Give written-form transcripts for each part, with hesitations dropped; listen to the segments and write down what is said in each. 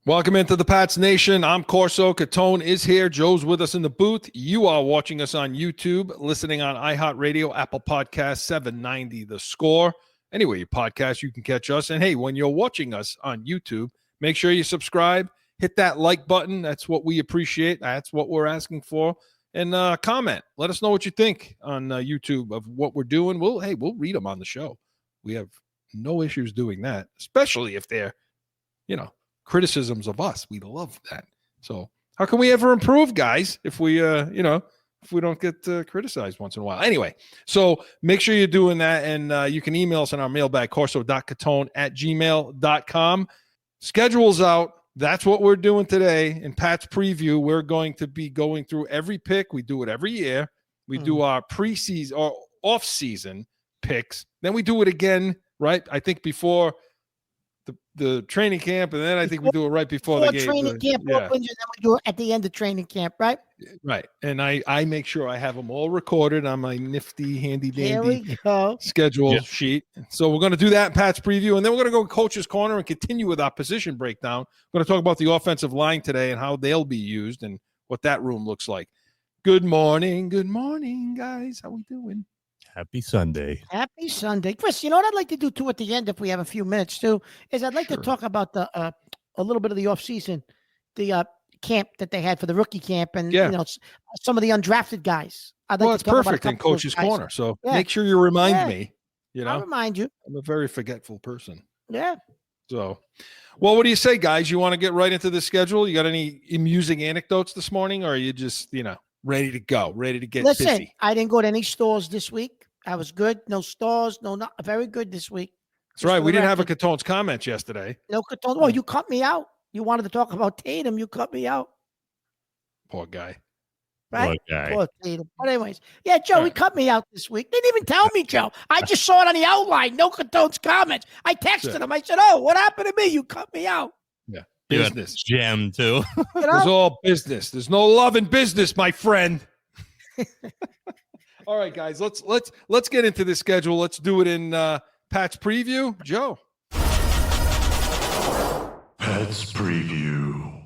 Welcome into the Pats Nation. I'm CORSO. CATONE is here. Joe's with us in the booth. You are watching us on YouTube, listening on iHeartRadio, Apple Podcasts, 790 The Score. Anyway, you podcast, you can catch us. And hey, when you're watching us on YouTube, make sure you subscribe, hit that like button. That's what we appreciate. That's what we're asking for. And comment. Let us know what you think on YouTube of what we're doing. We'll read them on the show. We have no issues doing that, especially if they're, criticisms of us. We love that. So how can we ever improve, guys, if we if we don't get criticized once in a while? Anyway, so make sure you're doing that, and you can email us on our mailbag, corso.catone@gmail.com. Schedule's out. That's what we're doing today. In Pat's preview, we're going to be going through every pick. We do it every year. We do our preseason or off-season picks. Then we do it again, right? I think before the training camp, and then I think we do it right before the game. Training camp opens, and then we do it at the end of training camp, right? Right. And I make sure I have them all recorded on my nifty, handy-dandy schedule sheet. So we're going to do that in Pat's preview, and then we're going to go Coach's Corner and continue with our position breakdown. We're going to talk about the offensive line today and how they'll be used and what that room looks like. Good morning, guys. How we doing? Happy Sunday. Happy Sunday. Chris, you know what I'd like to do, too, at the end, if we have a few minutes, too, is I'd like to talk about the a little bit of the offseason, the camp that they had for the rookie camp and some of the undrafted guys. It's perfect in Coach's Corner, so make sure you remind me. I'll remind you. I'm a very forgetful person. Yeah. So, well, what do you say, guys? You want to get right into the schedule? You got any amusing anecdotes this morning, or are you just, ready to go, ready to get busy? Listen, I didn't go to any stores this week. I was good. No stores. Not very good this week. That's right. We didn't have a Catone's comments yesterday. No Catone. Well, you cut me out. You wanted to talk about Tatum. You cut me out. Poor guy. Right? Poor Tatum. But anyways, Joe, he cut me out this week. Didn't even tell me, Joe. I just saw it on the outline. No Catone's comments. I texted him. I said, what happened to me? You cut me out. Yeah. Business. Gem, too. It's all business. There's no love in business, my friend. All right, guys, let's get into the schedule. Let's do it in Pat's preview. Joe. Pat's preview.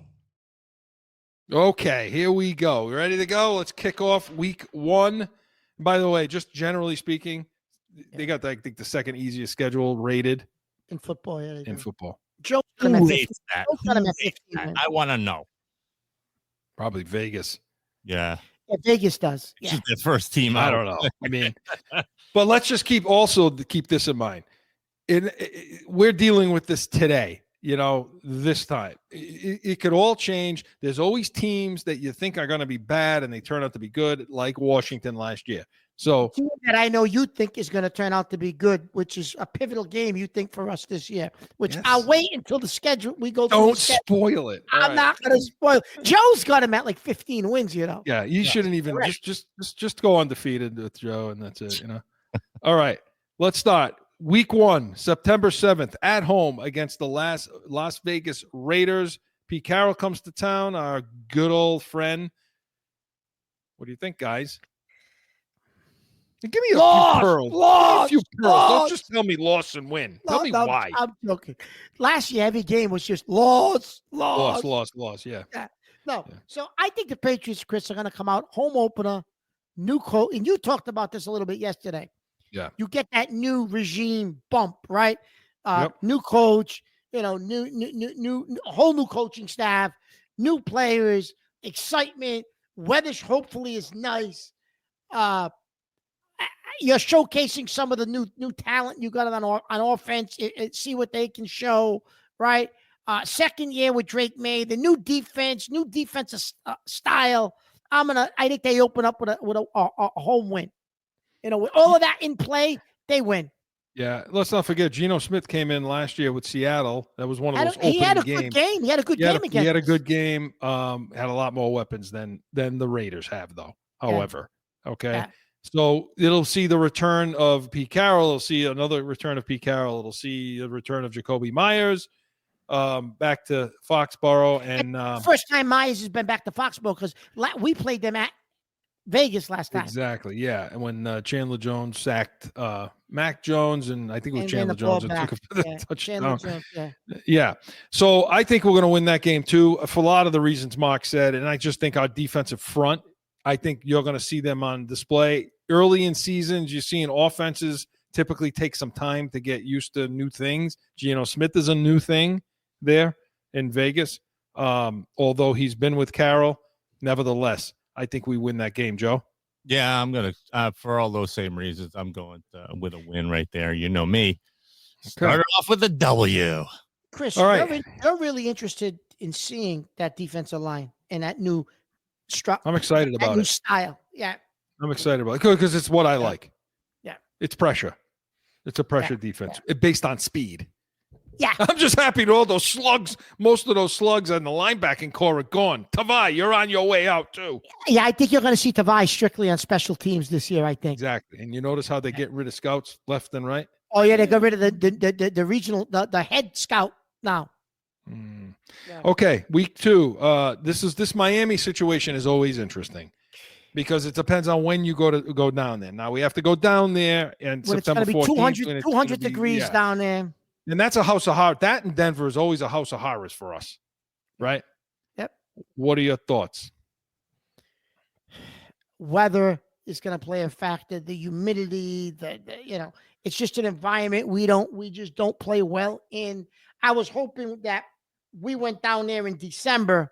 Okay, here we go. You ready to go? Let's kick off week 1. By the way, just generally speaking, they got, I think, the second easiest schedule rated in football. In football. Joe, who hates that? I want to know. Probably Vegas. Yeah. Yeah, Vegas does. Yeah. The first team. I don't know. I mean, but let's just keep this in mind. We're dealing with this today, this time. It could all change. There's always teams that you think are going to be bad and they turn out to be good, like Washington last year. So that I know you think is going to turn out to be good, which is a pivotal game you think for us this year, which I'll wait until the schedule. We go. Don't spoil it. I'm not going to spoil. Joe's got him at like 15 wins, Yeah, you shouldn't even just go undefeated with Joe, and that's it. All right, let's start. Week 1, September 7th, at home against the Las Vegas Raiders. Pete Carroll comes to town, our good old friend. What do you think, guys? Give me a few pearls. Don't just tell me loss and win. Tell me why. I'm joking. Last year, every game was just loss. Yeah. No. So I think the Patriots, Chris, are going to come out home opener, new coach. And you talked about this a little bit yesterday. Yeah. You get that new regime bump, right? New coach, new whole new coaching staff, new players, excitement. Weather hopefully is nice. You're showcasing some of the new talent you got on offense. See what they can show, right? Second year with Drake May, the new defensive style. I think they open up with a home win. With all of that in play, they win. Yeah, let's not forget Geno Smith came in last year with Seattle. That was one of those opening games. He had a good game. He had a good game against. He had a good game. Had a lot more weapons than the Raiders have, though. However, okay. Yeah. So it'll see the return of Pete Carroll. It'll see another return of Pete Carroll. It'll see the return of Jacoby Myers back to Foxborough. And first time Myers has been back to Foxborough because we played them at Vegas last time. Exactly. Yeah. And when Chandler Jones sacked Mac Jones, and I think it was And Chandler ran the ball Jones that took it for the Chandler touchdown. Jones, Yeah. So I think we're going to win that game too, for a lot of the reasons Mark said. And I just think our defensive front, I think you're going to see them on display early in seasons. You're seeing offenses typically take some time to get used to new things. Geno Smith is a new thing there in Vegas. Although he's been with Carroll, nevertheless, I think we win that game, Joe. Yeah, I'm going to, for all those same reasons, I'm going with a win right there. You know me. Start it off with a W. Chris, all right. you're really interested in seeing that defensive line and that new structure. I'm excited about new it. Style. Yeah. I'm excited about it because it's what I like. Yeah. It's pressure. It's a pressure defense based on speed. Yeah. I'm just happy that all those slugs, most of those slugs on the linebacking core are gone. Tavai, you're on your way out too. Yeah, I think you're going to see Tavai strictly on special teams this year, I think. Exactly. And you notice how they get rid of scouts left and right? Oh, yeah, they got rid of the regional, the head scout now. Yeah. Okay, week 2. This Miami situation is always interesting because it depends on when you go down there. Now we have to go down there and September 14th. It's going to be 200 degrees down there. And that's a house of horrors. That in Denver is always a house of horrors for us, right? Yep. What are your thoughts? Weather is going to play a factor. The humidity, it's just an environment we just don't play well in. I was hoping that we went down there in December,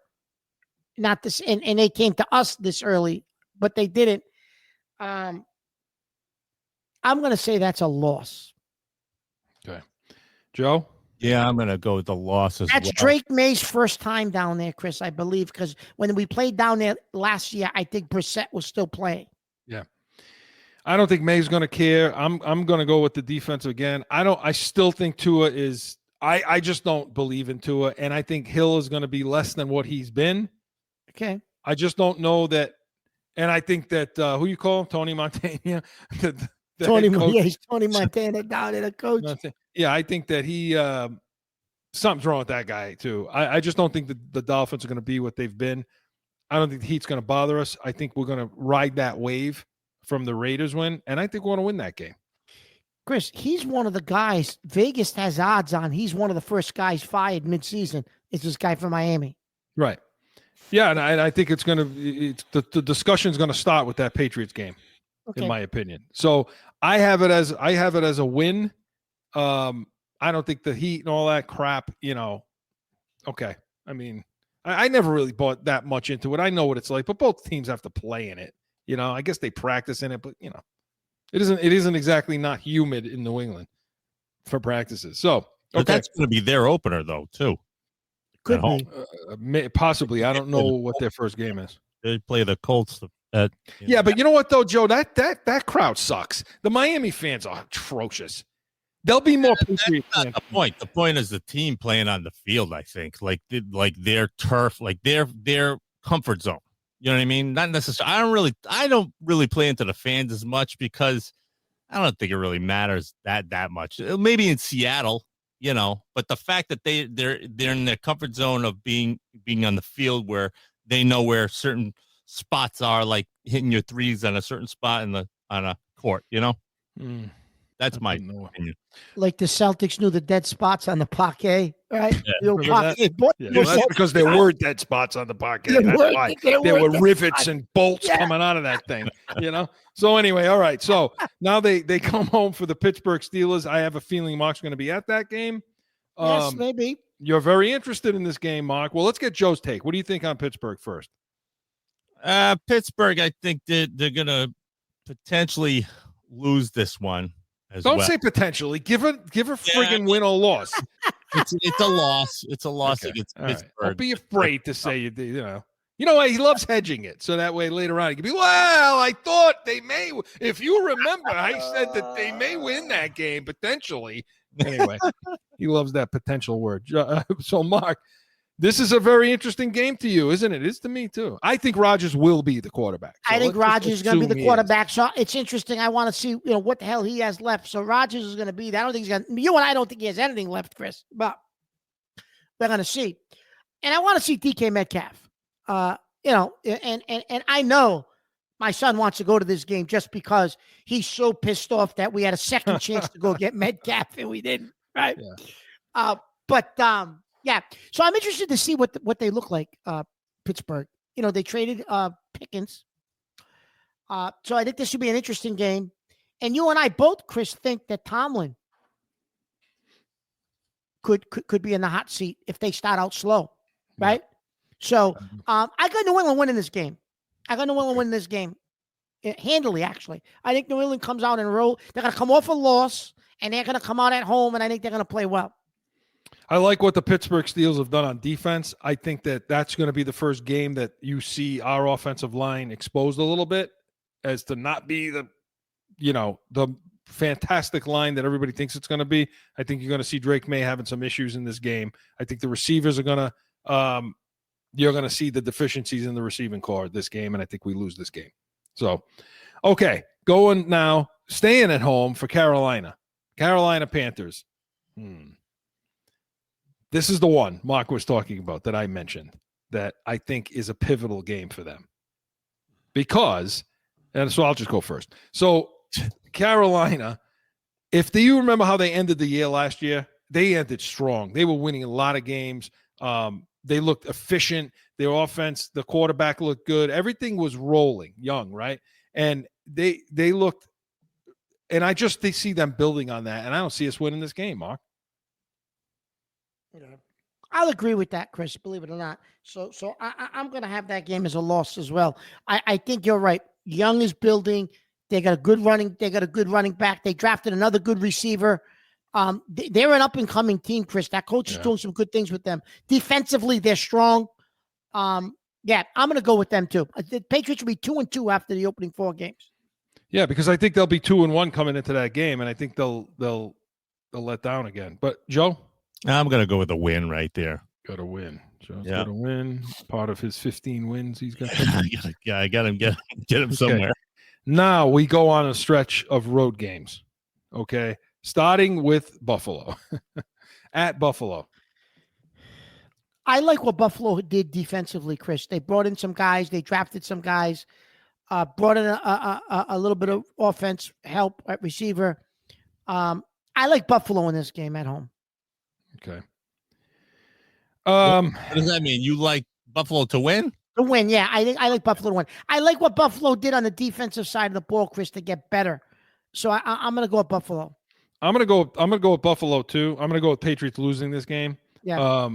and they came to us this early, but they didn't. I'm going to say that's a loss. Okay. Joe? Yeah, I'm going to go with the loss as well. That's Drake May's first time down there, Chris, I believe, because when we played down there last year, I think Brissett was still playing. Yeah. I don't think May's going to care. I'm going to go with the defense again. I still think Tua is I just don't believe in Tua, and I think Hill is going to be less than what he's been. Okay. I just don't know that, and I think that who you call him? Tony Montana? Tony Montana down there, the coach. Yeah, I think that he something's wrong with that guy too. I just don't think the Dolphins are going to be what they've been. I don't think the Heat's going to bother us. I think we're going to ride that wave from the Raiders win, and I think we're going to win that game. Chris, he's one of the guys Vegas has odds on. He's one of the first guys fired midseason. It's this guy from Miami. Right. Yeah, and I think it's going to the discussion is going to start with that Patriots game, in my opinion. So I have it as a win. I don't think the Heat and all that crap, okay. I mean, I never really bought that much into it. I know what it's like, but both teams have to play in it. I guess they practice in it, but it isn't exactly not humid in New England for practices. So but that's going to be their opener though, too. Could be. Possibly. I don't know what their first game is. They play the Colts. Yeah, but you know what though, Joe? That crowd sucks. The Miami fans are atrocious. There'll be more Patriot fans. The point. The point is the team playing on the field. I think like their turf, like their comfort zone. You know what I mean? Not necessarily. I don't really play into the fans as much because I don't think it really matters that much. Maybe in Seattle, but the fact that they're in their comfort zone of being on the field where they know where certain spots are, like hitting your threes on a certain spot on a court. That's my opinion. Like the Celtics knew the dead spots on the parquet, right? Yeah. That's because there were dead spots on the parquet. That's why there were rivets and bolts coming out of that thing. So anyway, all right. So now they come home for the Pittsburgh Steelers. I have a feeling Mark's going to be at that game. Yes, maybe. You're very interested in this game, Mark. Well, let's get Joe's take. What do you think on Pittsburgh first? Pittsburgh, I think they're going to potentially lose this one. Don't say potentially. Give a friggin' win or loss. It's a loss. It's a loss against Pittsburgh. Right. Don't be afraid to say You know what? He loves hedging it, so that way later on he can be. Well, I thought they may. If you remember, I said that they may win that game potentially. Anyway, he loves that potential word. So, Mark, this is a very interesting game to you, isn't it? It's to me too. I think Rodgers will be the quarterback. So I think Rodgers is going to be the quarterback. So it's interesting. I want to see, what the hell he has left. So Rodgers is going to be that. I don't think he's going. You and I don't think he has anything left, Chris. But we're going to see. And I want to see DK Metcalf. And I know my son wants to go to this game just because he's so pissed off that we had a second chance to go get Metcalf and we didn't. Right. Yeah. Yeah. So I'm interested to see what they look like. Pittsburgh. They traded Pickens. So I think this should be an interesting game. And you and I both, Chris, think that Tomlin could be in the hot seat if they start out slow, right? Yeah. So I got New England winning this game. Handily, actually. I think New England comes out and roll. They're going to come off a loss, and they're going to come out at home, and I think they're going to play well. I like what the Pittsburgh Steelers have done on defense. I think that that's going to be the first game that you see our offensive line exposed a little bit as to not be the fantastic line that everybody thinks it's going to be. I think you're going to see Drake May having some issues in this game. I think the receivers are going to you're going to see the deficiencies in the receiving core this game, and I think we lose this game. So, okay, staying at home for Carolina Panthers. This is the one Mark was talking about that I mentioned that I think is a pivotal game for them. Because, and so I'll just go first. So Carolina, do you remember how they ended the year last year? They ended strong. They were winning a lot of games. They looked efficient. Their offense, the quarterback looked good. Everything was rolling, young, right? And they looked, and they see them building on that. And I don't see us winning this game, Mark. I'll agree with that, Chris, believe it or not. So I'm going to have that game as a loss as well. I think you're right. Young is building. They got a good running back. They drafted another good receiver. They're an up-and-coming team, Chris. That coach is doing some good things with them. Defensively, they're strong. I'm going to go with them too. The Patriots will be 2-2 after the opening 4 games. Yeah, because I think they'll be 2-1 coming into that game, and I think they'll let down again. But Joe? I'm going to go with a win right there. Got to win. Joe's got to win. Part of his 15 wins he's got. I got him. Get him somewhere. Okay. Now we go on a stretch of road games. Okay. Starting with Buffalo. At Buffalo. I like what Buffalo did defensively, Chris. They brought in some guys. They drafted some guys. Brought in a little bit of offense help at receiver. I like Buffalo in this game at home. Okay. What does that mean? You like Buffalo to win? To win, yeah. I like Buffalo to win. I like what Buffalo did on the defensive side of the ball, Chris, to get better. So I'm going to go with Buffalo. I'm going to go with Buffalo too. I'm going to go with Patriots losing this game. Yeah.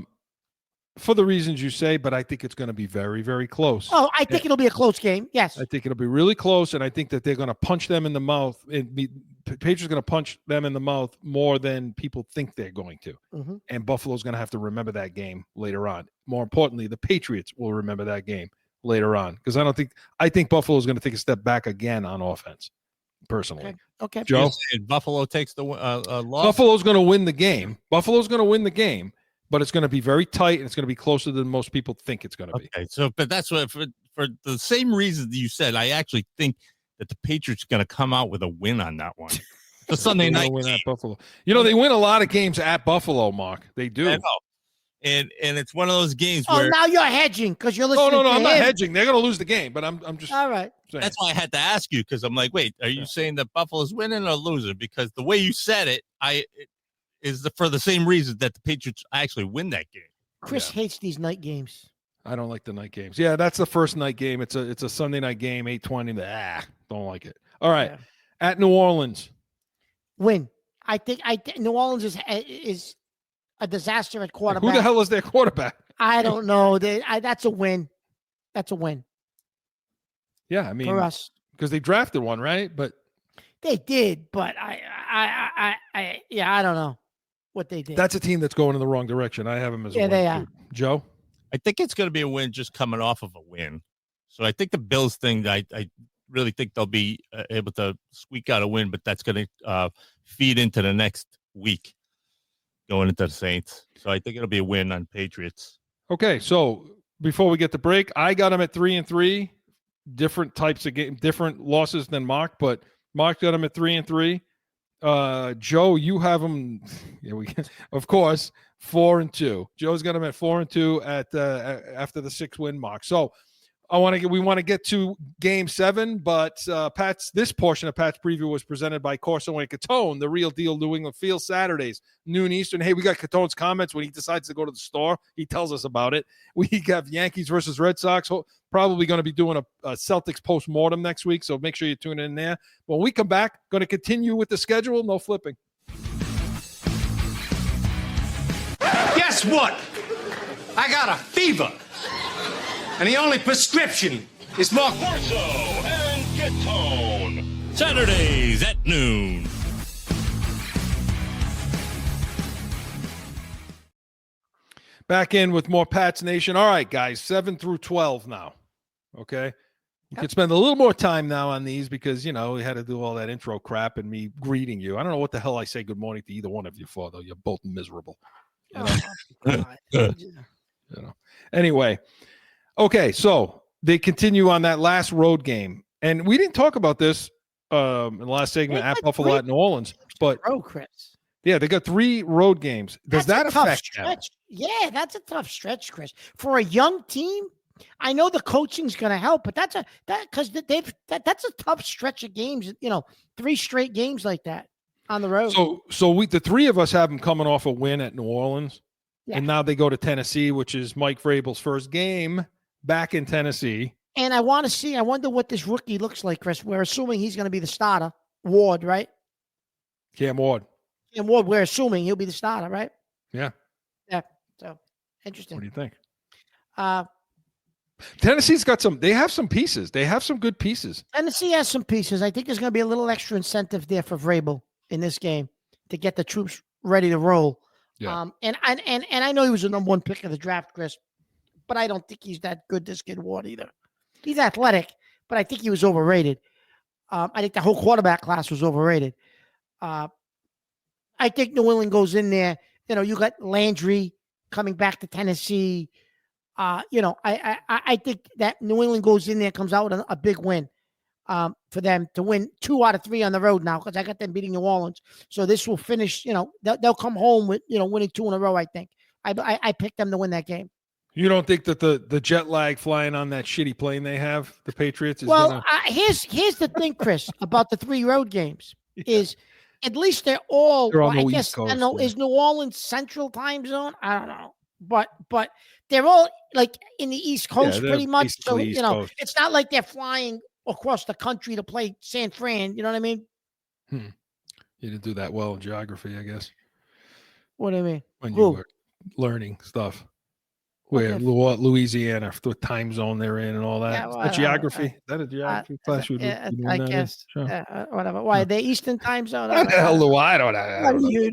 For the reasons you say, but I think it's going to be very, very close. Oh, I think it'll be a close game. Yes. I think it'll be really close, and I think that they're going to punch them in the mouth. Patriots are going to punch them in the mouth more than people think they're going to. Mm-hmm. And Buffalo's going to have to remember that game later on. More importantly, the Patriots will remember that game later on because I think Buffalo is going to take a step back again on offense, personally. Okay. Joe? Buffalo takes the loss? Buffalo's going to win the game. But it's going to be very tight, and it's going to be closer than most people think it's going to be. Okay, so but that's what for the same reasons you said. I actually think that the Patriots are going to come out with a win on that one. The Sunday night win at Buffalo. They win a lot of games at Buffalo, Mark. They do. I know. And it's one of those games where. Oh, now you're hedging because you're listening. No, I'm not hedging. They're going to lose the game, but I'm just. All right. Saying. That's why I had to ask you because I'm like, wait, are you saying that Buffalo's winning or losing? Because the way you said it, is for the same reason that the Patriots actually win that game. Chris hates these night games. I don't like the night games. Yeah, that's the first night game. It's a Sunday night game, 8:20. Don't like it. All right, At New Orleans, win. I think New Orleans is a disaster at quarterback. Who the hell is their quarterback? I don't know. That's a win. That's a win. Yeah, I mean for us because they drafted one, right? But they did. But I don't know what they did. That's a team that's going in the wrong direction. I have them as a win. They are. Joe? I think it's going to be a win just coming off of a win. So I think the Bills thing, I really think they'll be able to squeak out a win, but that's going to feed into the next week going into the Saints. So I think it'll be a win on Patriots. Okay, so before we get the break, I got them at 3-3. Different types of game, different losses than Mark, but Mark got them at 3-3. Joe, you have them. Yeah, of course, 4-2. Joe's got them at 4-2 at after the 6-win mark. So we want to get to Game 7, but this portion of Pat's preview was presented by CORSO and CATONE, the real deal New England Field, Saturdays, noon Eastern. Hey, we got CATONE's comments when he decides to go to the store. He tells us about it. We have Yankees versus Red Sox. Probably going to be doing a Celtics post-mortem next week, so make sure you tune in there. When we come back, going to continue with the schedule. No flipping. Guess what? I got a fever. And the only prescription is more CORSO and CATONE. Saturdays at noon. Back in with more Pats Nation. All right, guys, 7 through 12 now. Okay. You could spend a little more time now on these because, we had to do all that intro crap and me greeting you. I don't know what the hell I say good morning to either one of you for, though. You're both miserable. Anyway. Okay, so they continue on that last road game. And we didn't talk about this in the last segment at Buffalo at New Orleans. But Chris. Yeah, they got 3 road games. Does that affect them? Yeah, that's a tough stretch, Chris. For a young team, I know the coaching's going to help, but that's a tough stretch of games. 3 straight games like that on the road. So the 3 of us have them coming off a win at New Orleans, and now they go to Tennessee, which is Mike Vrabel's first game back in Tennessee. And I wonder what this rookie looks like, Chris. We're assuming he's going to be the starter, Ward, right? Cam Ward. We're assuming he'll be the starter, right? Yeah. Yeah. So interesting. What do you think? Tennessee's got they have some pieces. They have some good pieces. Tennessee has some pieces. I think there's going to be a little extra incentive there for Vrabel in this game to get the troops ready to roll. Yeah. And I know he was the number 1 pick of the draft, Chris, but I don't think he's that good, this kid Ward, either. He's athletic, but I think he was overrated. I think the whole quarterback class was overrated. I think New England goes in there. You got Landry coming back to Tennessee. I think that New England goes in there, comes out with a big win for them to win 2 out of 3 on the road now, because I got them beating New Orleans. So this will finish, they'll come home with, winning 2 in a row, I think. I picked them to win that game. You don't think that the jet lag flying on that shitty plane they have, the Patriots, is here's the thing, Chris, about the 3 road games is at least they're on the East Coast. I know, is New Orleans Central Time Zone? I don't know. But they're all like in the East Coast pretty much. So, it's not like they're flying across the country to play San Fran. You know what I mean? You didn't do that well in geography, I guess. What do you mean? When you were learning stuff. Where Louisiana, the time zone they're in and all that. Geography. Is that a geography class? I guess. Sure. Whatever. Why? The Eastern time zone? I don't know. I don't know. You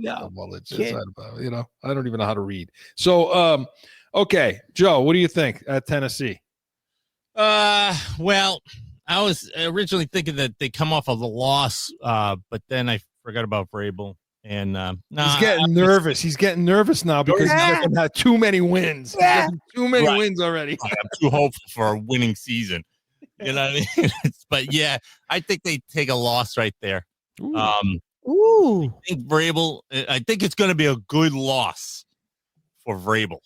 know. I don't even know how to read. So, okay. Joe, what do you think at Tennessee? Well, I was originally thinking that they come off of the loss, but then I forgot about Vrabel. And he's getting nervous. He's getting nervous now because he's had too many wins. Yeah. Too many wins already. I'm too hopeful for a winning season. You know what I mean? But yeah, I think they take a loss right there. Ooh. I think Vrabel. I think it's going to be a good loss for Vrabel.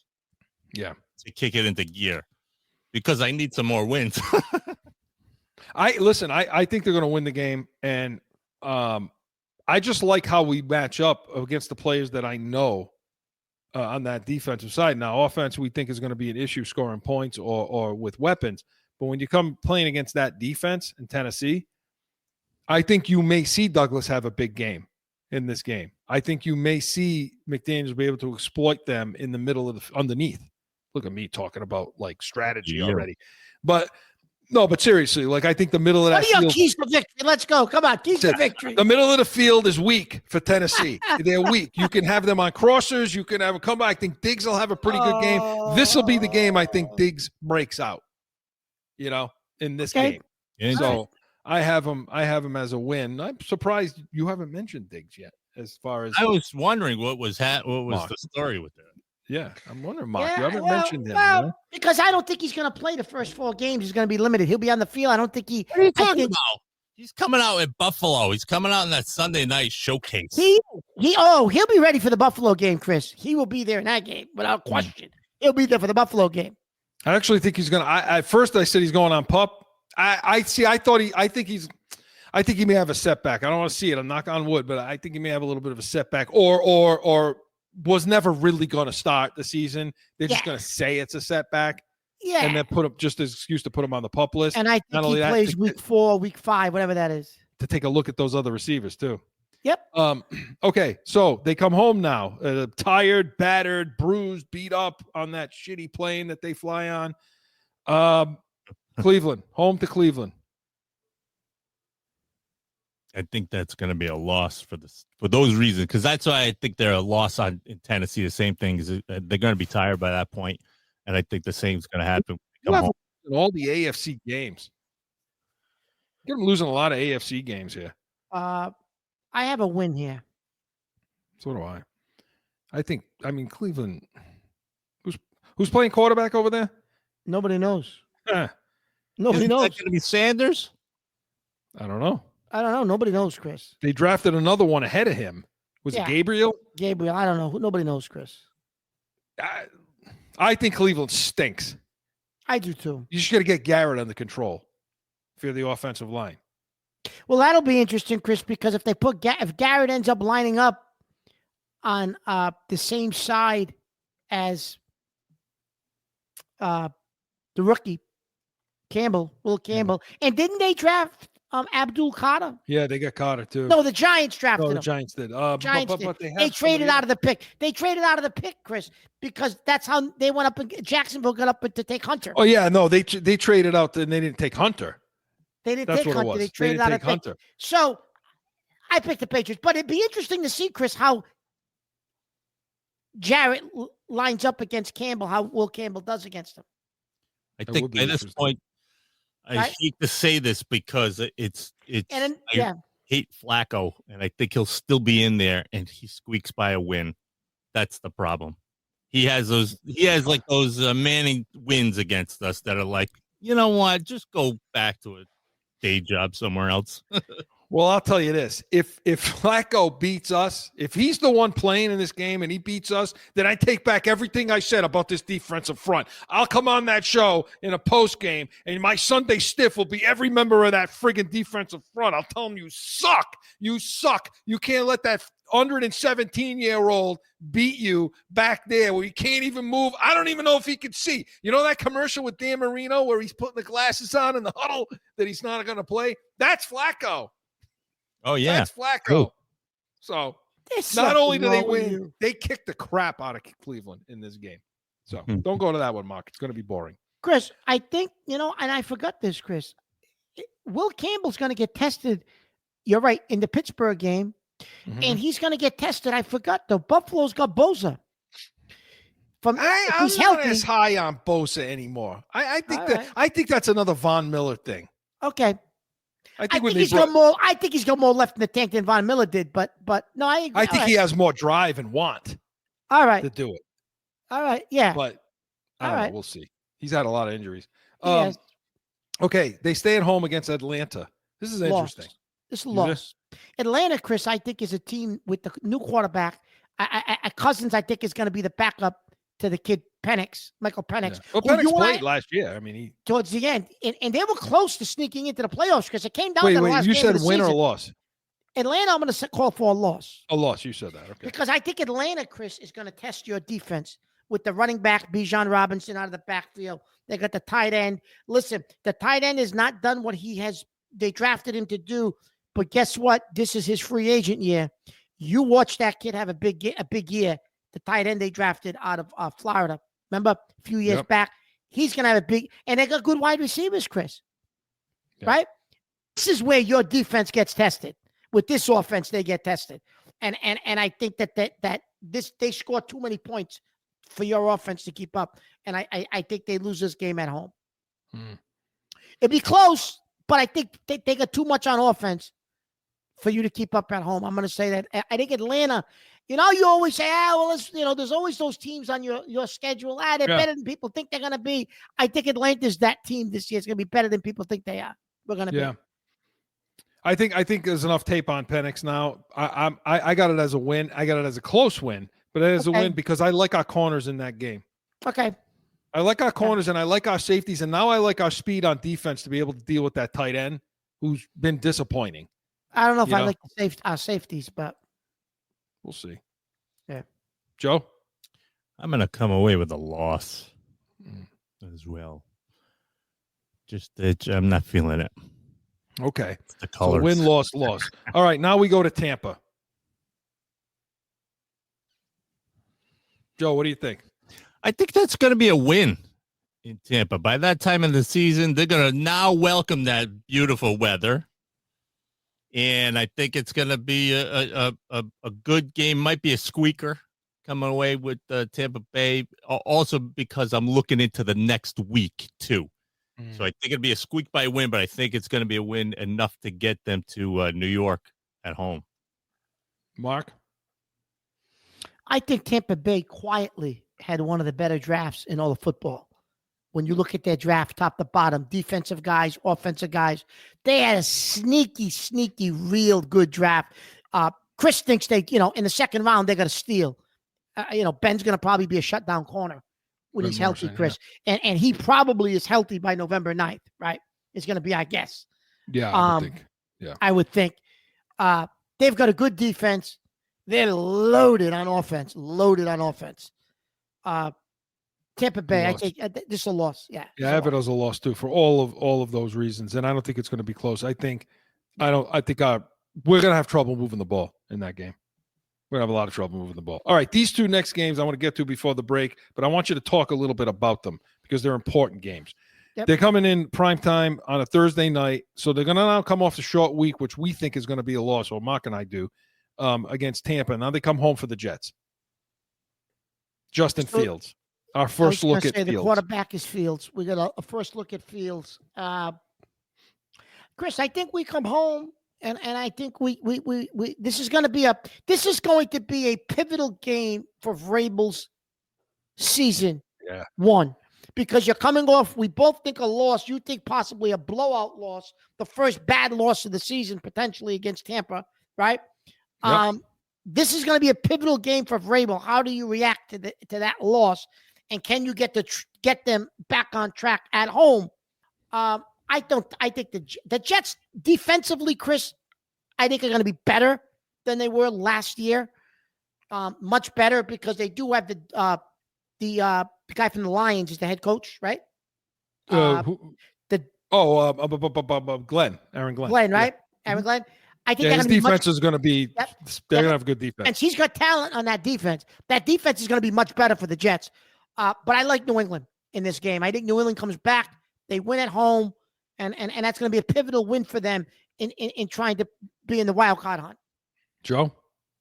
Yeah, to kick it into gear because I need some more wins. I think they're going to win the game, and I just like how we match up against the players that I know on that defensive side. Now, offense, we think is going to be an issue scoring points or with weapons. But when you come playing against that defense in Tennessee, I think you may see Douglas have a big game in this game. I think you may see McDaniels be able to exploit them in the middle of underneath. Look at me talking about like strategy already. But seriously, like I think the middle of that field. What are your keys to victory? Let's go. Come on, keys to victory. The middle of the field is weak for Tennessee. They're weak. You can have them on crossers. You can have them come back. I think Diggs will have a pretty good game. This will be the game I think Diggs breaks out, in this game. So I have him as a win. I'm surprised you haven't mentioned Diggs yet. As far as I was wondering what was the story with that. Yeah, I'm wondering, Mark. You haven't mentioned him. Well, because I don't think he's going to play the first 4 games. He's going to be limited. He'll be on the field. I don't think he. What are you talking about? He's coming out at Buffalo. He's coming out in that Sunday night showcase. He'll be ready for the Buffalo game, Chris. He will be there in that game without question. He'll be there for the Buffalo game. I actually think he's going to. At first, I said he's going on pup. I think he may have a setback. I don't want to see it. I'm knock on wood, but I think he may have a little bit of a setback, or was never really going to start the season. They're just going to say it's a setback, and then put him just as excuse to put him on the pup list. And I think he plays week 4, week 5, whatever that is. To take a look at those other receivers too. Yep. Okay, so they come home now, tired, battered, bruised, beat up on that shitty plane that they fly on. Cleveland, home to Cleveland. I think that's going to be a loss for those reasons, because that's why I think they're a loss in Tennessee. The same thing is they're going to be tired by that point, and I think the same is going to happen. You have all the AFC games. You're losing a lot of AFC games here. I have a win here. So do I. I mean, Cleveland. Who's playing quarterback over there? Nobody knows. Huh. Nobody knows. Is that going to be Sanders? I don't know. Nobody knows, Chris. They drafted another one ahead of him. Was it Gabriel? Gabriel. I don't know. Nobody knows, Chris. I think Cleveland stinks. I do too. You just got to get Garrett under control for the offensive line. Well, that'll be interesting, Chris, because if if Garrett ends up lining up on the same side as the rookie Will Campbell, and didn't they draft Abdul Carter? Yeah, they got Carter too. No, the Giants drafted him. The Giants did. Giants did. They traded out of the pick. They traded out of the pick, Chris, because that's how they went up. Jacksonville got up to take Hunter. Oh yeah, no, they traded out and they didn't take Hunter. They didn't take Hunter. They traded out of Hunter. So I picked the Patriots, but it'd be interesting to see, Chris, how Jarrett lines up against Campbell, how Will Campbell does against him. I think by this point, I hate to say this because I hate Flacco, and I think he'll still be in there, and he squeaks by a win. That's the problem. He has those Manning wins against us that are like, you know what? Just go back to a day job somewhere else. Well, I'll tell you this. If Flacco beats us, if he's the one playing in this game and he beats us, then I take back everything I said about this defensive front. I'll come on that show in a post game, and my Sunday stiff will be every member of that friggin' defensive front. I'll tell them you suck. You suck. You can't let that 117-year-old beat you back there where you can't even move. I don't even know if he could see. You know that commercial with Dan Marino where he's putting the glasses on in the huddle that he's not going to play? That's Flacco. Oh, yeah. That's Flacco. Cool. So not only do they win, they kick the crap out of Cleveland in this game. So don't go to that one, Mark. It's going to be boring. Chris, I think, and I forgot this, Chris. Will Campbell's going to get tested. You're right, in the Pittsburgh game. Mm-hmm. And he's going to get tested. I forgot, though. Buffalo's got Bosa. I'm not as high on Bosa anymore. I think that's another Von Miller thing. Okay. I think he's got more left in the tank than Von Miller did, but no, I agree. I think he has more drive and want. All right. To do it. All right. Yeah. But I don't know. We'll see. He's had a lot of injuries. Yes. Okay. They stay at home against Atlanta. This is interesting. This is a loss. Atlanta, Chris, I think, is a team with the new quarterback. Cousins, I think, is going to be the backup to the kid Michael Penix. Yeah. Well, Penix played last year. I mean, he towards the end, and they were close to sneaking into the playoffs because it came down to the last you game said of the win season. or loss? Atlanta, I'm going to call for a loss. A loss, you said that. Okay. Because I think Atlanta, Chris, is going to test your defense with the running back, Bijan Robinson, out of the backfield. They got the tight end. Listen, the tight end has not done what they drafted him to do. But guess what? This is his free agent year. You watch that kid have a big year. The tight end they drafted out of Florida. Remember a few years back? He's going to have a big – and they got good wide receivers, Chris. Yep. Right? This is where your defense gets tested. With this offense, they get tested. And I think that they score too many points for your offense to keep up. And I think they lose this game at home. It'd be close, but I think they got too much on offense for you to keep up at home. I'm going to say that. I think Atlanta, you always say, there's always those teams on your schedule. They're better than people think they're going to be. I think Atlanta's that team this year. It's going to be better than people think they are. We're going to be. I think there's enough tape on Penix now. I got it as a win. I got it as a close win, but it is a win because I like our corners in that game. Okay. I like our corners and I like our safeties, and now I like our speed on defense to be able to deal with that tight end who's been disappointing. I don't know if I like our safeties, but we'll see. Yeah. Joe? I'm going to come away with a loss as well. Just I'm not feeling it. Okay. The colors. So win, loss, loss. All right, now we go to Tampa. Joe, what do you think? I think that's going to be a win in Tampa. By that time of the season, they're going to now welcome that beautiful weather. And I think it's going to be a good game. Might be a squeaker coming away with Tampa Bay. Also because I'm looking into the next week, too. So I think it'll be a squeak by win, but I think it's going to be a win enough to get them to New York at home. Mark? I think Tampa Bay quietly had one of the better drafts in all of football. When you look at their draft, top to bottom, defensive guys, offensive guys, they had a sneaky, real good draft. Chris thinks they, in the second round, they're going to steal. Ben's going to probably be a shutdown corner when he's healthy, Chris. Yeah. And he probably is healthy by November 9th, right? It's going to be, I guess. Yeah, I would think. Yeah. I would think. They've got a good defense. They're loaded on offense. Tampa Bay, I think this is a loss. Yeah. Yeah, I have it as a loss too for all of those reasons, and I don't think it's going to be close. I think we're going to have trouble moving the ball in that game. We're going to have a lot of trouble moving the ball. All right, these two next games I want to get to before the break, but I want you to talk a little bit about them because they're important games. Yep. They're coming in primetime on a Thursday night, so they're going to now come off the short week, which we think is going to be a loss, or Mark and I do, against Tampa. Now they come home for the Jets. Justin Fields. Our first look at Fields. The quarterback is Fields. We got a first look at Fields. Chris, I think we come home, and I think we this is going to be a pivotal game for Vrabel's season. Yeah. One, because you're coming off. We both think a loss. You think possibly a blowout loss, the first bad loss of the season potentially against Tampa, right? Yep. This is going to be a pivotal game for Vrabel. How do you react to that loss? And can you get them back on track at home? I think the Jets defensively, Chris, I think are going to be better than they were last year. Much better because they do have the guy from the Lions is the head coach, right? Glenn, Aaron Glenn. Glenn, right? Yeah. Aaron Glenn. I think his defense is going to be. They're going to have good defense, and he's got talent on that defense. That defense is going to be much better for the Jets. But I like New England in this game. I think New England comes back. They win at home, and that's going to be a pivotal win for them in trying to be in the wild card hunt. Joe,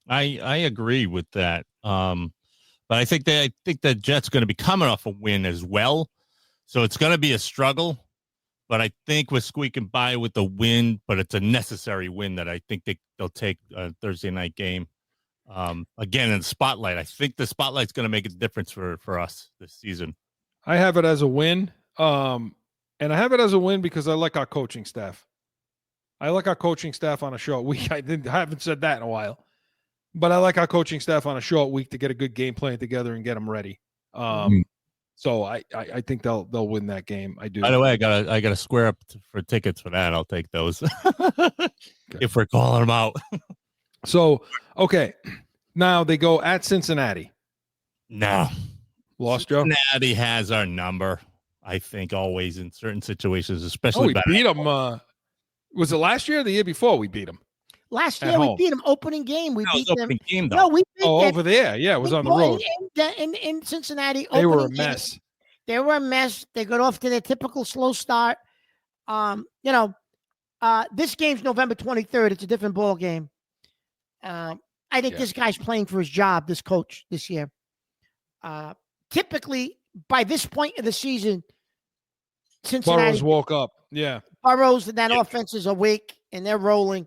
I agree with that. But I think the Jets going to be coming off a win as well, so it's going to be a struggle. But I think we're squeaking by with the win, but it's a necessary win that I think they'll take a Thursday night game. Again, in the spotlight, I think the spotlight's going to make a difference for us this season. I have it as a win. And I have it as a win because I like our coaching staff. I like our coaching staff on a short week. I haven't said that in a while, but I like our coaching staff on a short week to get a good game plan together and get them ready. So I think they'll win that game. I do. By the way, I gotta square up for tickets for that. I'll take those if we're calling them out. So, okay. Now they go at Cincinnati. No. Lost, Joe? Cincinnati has our number, I think, always in certain situations, especially. We beat them. Was it last year or the year before we beat them? Last year we beat them opening game. We beat them. Game, no, we beat them. Over there. Yeah, it was on the road. In Cincinnati. They were a mess. Game. They were a mess. They got off to their typical slow start. This game's November 23rd. It's a different ball game. I think this guy's playing for his job, this coach, this year. Typically, by this point of the season, Cincinnati Burrows woke up. Yeah. Burrows and that offense is awake, and they're rolling.